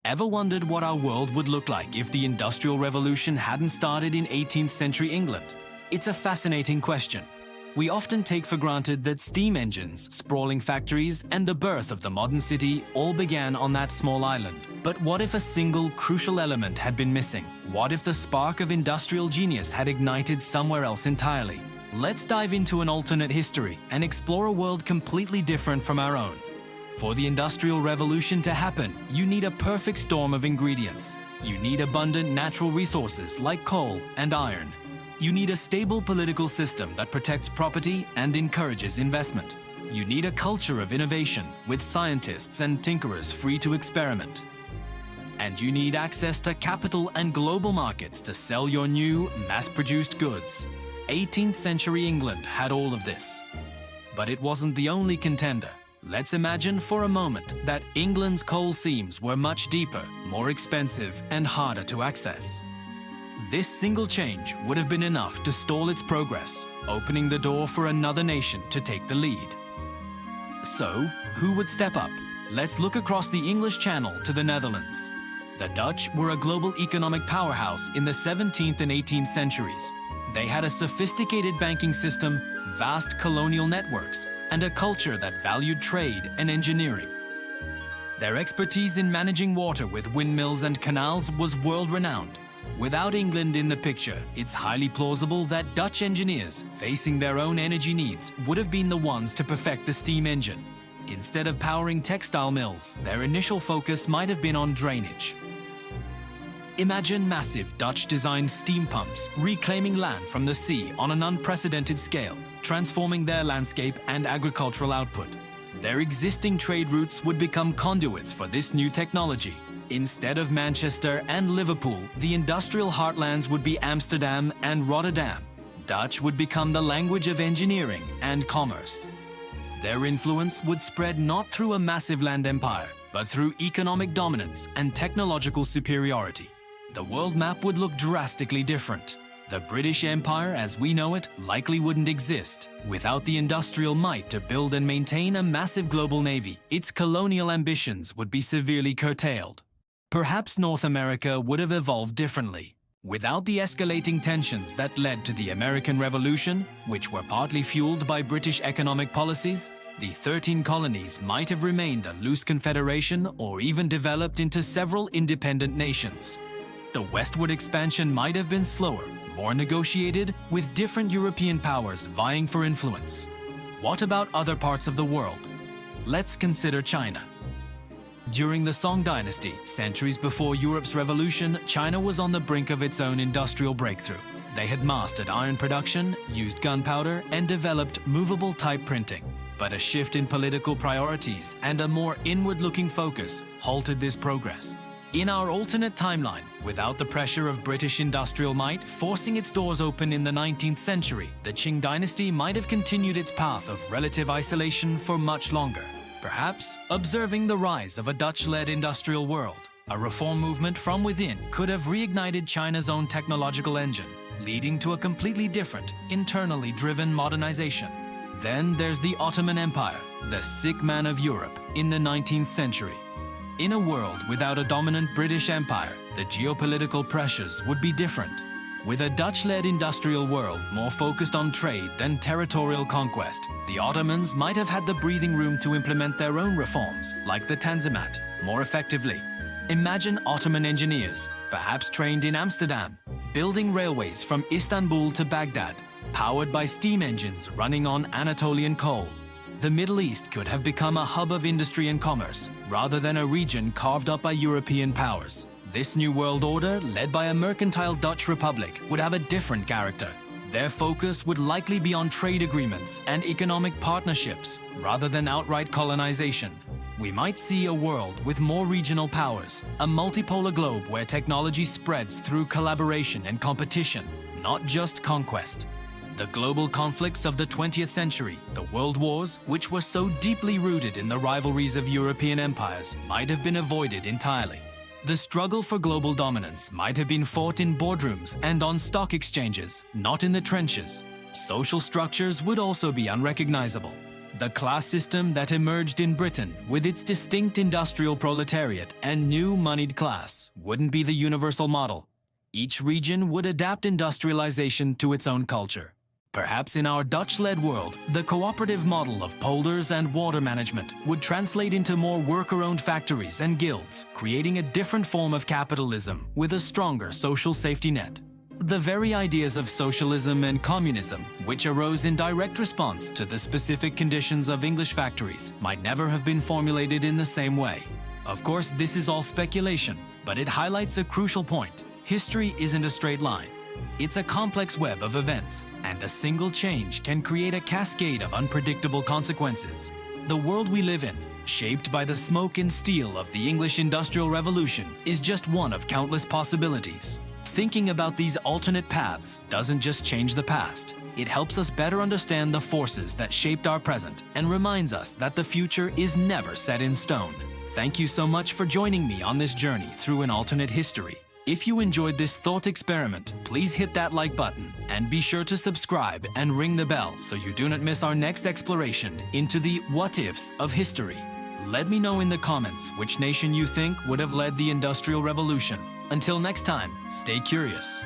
Ever wondered what our world would look like if the Industrial Revolution hadn't started in 18th century England? It's a fascinating question. We often take for granted that steam engines, sprawling factories, and the birth of the modern city all began on that small island. But what if a single crucial element had been missing? What if the spark of industrial genius had ignited somewhere else entirely? Let's dive into an alternate history and explore a world completely different from our own. For the Industrial Revolution to happen, you need a perfect storm of ingredients. You need abundant natural resources like coal and iron. You need a stable political system that protects property and encourages investment. You need a culture of innovation with scientists and tinkerers free to experiment. And you need access to capital and global markets to sell your new, mass-produced goods. 18th century England had all of this. But it wasn't the only contender. Let's imagine for a moment that England's coal seams were much deeper, more expensive, and harder to access. This single change would have been enough to stall its progress, opening the door for another nation to take the lead. So, who would step up? Let's look across the English Channel to the Netherlands. The Dutch were a global economic powerhouse in the 17th and 18th centuries. They had a sophisticated banking system, vast colonial networks, and a culture that valued trade and engineering. Their expertise in managing water with windmills and canals was world-renowned. Without England in the picture, it's highly plausible that Dutch engineers, facing their own energy needs, would have been the ones to perfect the steam engine. Instead of powering textile mills, their initial focus might have been on drainage. Imagine massive Dutch-designed steam pumps reclaiming land from the sea on an unprecedented scale, transforming their landscape and agricultural output. Their existing trade routes would become conduits for this new technology. Instead of Manchester and Liverpool, the industrial heartlands would be Amsterdam and Rotterdam. Dutch would become the language of engineering and commerce. Their influence would spread not through a massive land empire, but through economic dominance and technological superiority. The world map would look drastically different. The British Empire as we know it likely wouldn't exist. Without the industrial might to build and maintain a massive global navy, its colonial ambitions would be severely curtailed. Perhaps North America would have evolved differently. Without the escalating tensions that led to the American Revolution, which were partly fueled by British economic policies, the 13 colonies might have remained a loose confederation or even developed into several independent nations. The westward expansion might have been slower, more negotiated, with different European powers vying for influence. What about other parts of the world? Let's consider China. During the Song dynasty, centuries before Europe's revolution, China was on the brink of its own industrial breakthrough. They had mastered iron production, used gunpowder, and developed movable type printing. But a shift in political priorities and a more inward-looking focus halted this progress. In our alternate timeline, without the pressure of British industrial might forcing its doors open in the 19th century, the Qing dynasty might have continued its path of relative isolation for much longer. Perhaps observing the rise of a Dutch-led industrial world, a reform movement from within could have reignited China's own technological engine, leading to a completely different, internally driven modernization. Then there's the Ottoman Empire, the sick man of Europe, in the 19th century. In a world without a dominant British Empire, the geopolitical pressures would be different. With a Dutch-led industrial world more focused on trade than territorial conquest, the Ottomans might have had the breathing room to implement their own reforms, like the Tanzimat, more effectively. Imagine Ottoman engineers, perhaps trained in Amsterdam, building railways from Istanbul to Baghdad, powered by steam engines running on Anatolian coal. The Middle East could have become a hub of industry and commerce, rather than a region carved up by European powers. This new world order, led by a mercantile Dutch Republic, would have a different character. Their focus would likely be on trade agreements and economic partnerships, rather than outright colonization. We might see a world with more regional powers, a multipolar globe where technology spreads through collaboration and competition, not just conquest. The global conflicts of the 20th century, the world wars, which were so deeply rooted in the rivalries of European empires, might have been avoided entirely. The struggle for global dominance might have been fought in boardrooms and on stock exchanges, not in the trenches. Social structures would also be unrecognizable. The class system that emerged in Britain with its distinct industrial proletariat and new moneyed class wouldn't be the universal model. Each region would adapt industrialization to its own culture. Perhaps in our Dutch-led world, the cooperative model of polders and water management would translate into more worker-owned factories and guilds, creating a different form of capitalism with a stronger social safety net. The very ideas of socialism and communism, which arose in direct response to the specific conditions of English factories, might never have been formulated in the same way. Of course, this is all speculation, but it highlights a crucial point. History isn't a straight line. It's a complex web of events, and a single change can create a cascade of unpredictable consequences. The world we live in, shaped by the smoke and steel of the English Industrial Revolution, is just one of countless possibilities. Thinking about these alternate paths doesn't just change the past. It helps us better understand the forces that shaped our present and reminds us that the future is never set in stone. Thank you so much for joining me on this journey through an alternate history. If you enjoyed this thought experiment, please hit that like button and be sure to subscribe and ring the bell so you do not miss our next exploration into the what-ifs of history. Let me know in the comments which nation you think would have led the Industrial Revolution. Until next time, stay curious.